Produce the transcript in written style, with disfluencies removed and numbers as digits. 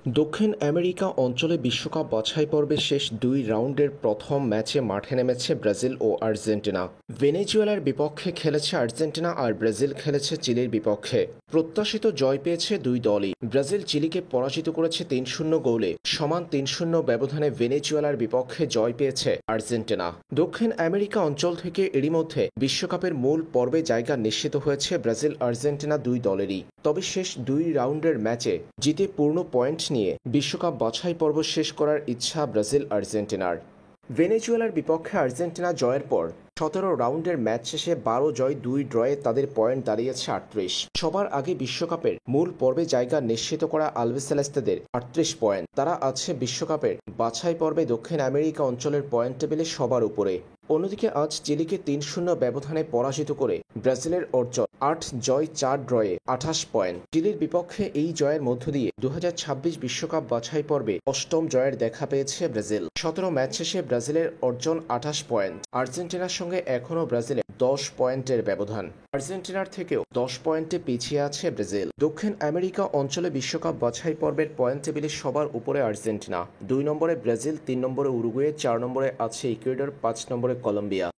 দক্ষিণ আমেরিকা অঞ্চলে বিশ্বকাপ বাছাই পর্বের শেষ দুই রাউন্ডের প্রথম ম্যাচে মাঠে নেমেছে ব্রাজিল ও আর্জেন্টিনা। ভেনেজুয়েলার বিপক্ষে খেলেছে আর্জেন্টিনা আর ব্রাজিল খেলেছে চিলির বিপক্ষে। প্রত্যাশিত জয় পেয়েছে দুই দলই। ব্রাজিল চিলিকে পরাজিত করেছে ৩-০ গোলে। সমান ৩-০ ব্যবধানে ভেনেজুয়েলার বিপক্ষে জয় পেয়েছে আর্জেন্টিনা। দক্ষিণ আমেরিকা অঞ্চল থেকে এরই মধ্যে বিশ্বকাপের মূল পর্বে জায়গা নিশ্চিত হয়েছে ব্রাজিল আর্জেন্টিনা দুই দলেরই। তবে শেষ দুই রাউন্ডের ম্যাচে জিতে পূর্ণ পয়েন্ট নিয়ে বিশ্বকাপ বাছাই পর্ব শেষ করার ইচ্ছা ব্রাজিল আর্জেন্টিনার। ভেনেজুয়েলার বিপক্ষে আর্জেন্টিনা জয়ের পর ১৭ রাউন্ডের ম্যাচ শেষে ১২ জয় ২ ড্রয়ে তাদের পয়েন্ট দাঁড়িয়েছে ৩৮। সবার আগে বিশ্বকাপের মূল পর্বে জায়গা নিশ্চিত করা আলবিসেলেস্তেদের ৩৮ পয়েন্ট। তারা আছে বিশ্বকাপের বাছাই পর্বে দক্ষিণ আমেরিকা অঞ্চলের পয়েন্ট টেবিলে সবার উপরে। অন্যদিকে আজ চিলিকে ৩-০ ব্যবধানে পরাজিত করে ব্রাজিলের অর্জন ৮ জয় ৪ ড্রয়ে ২৮ পয়েন্ট। চিলির বিপক্ষে এই জয়ের মধ্য দিয়ে ২০২৬ বিশ্বকাপ বাছাই পর্বে অষ্টম জয়ের দেখা পেয়েছে ব্রাজিল। ১৭ ম্যাচ শেষে ব্রাজিলের অর্জন ২৮ পয়েন্ট। আর্জেন্টিনার সঙ্গে এখনও ব্রাজিলের ১০ পয়েন্টের ব্যবধান। আর্জেন্টিনার থেকেও ১০ পয়েন্টে পিছিয়ে আছে ব্রাজিল। দক্ষিণ আমেরিকা অঞ্চলে বিশ্বকাপ বাছাই পর্বের পয়েন্ট টেবিলে সবার উপরে আর্জেন্টিনা, ২ নম্বরে ব্রাজিল, ৩ নম্বরে উরুগুয়ে, ৪ নম্বরে আছে ইকুয়েডর, ৫ নম্বরে কলম্বিয়া।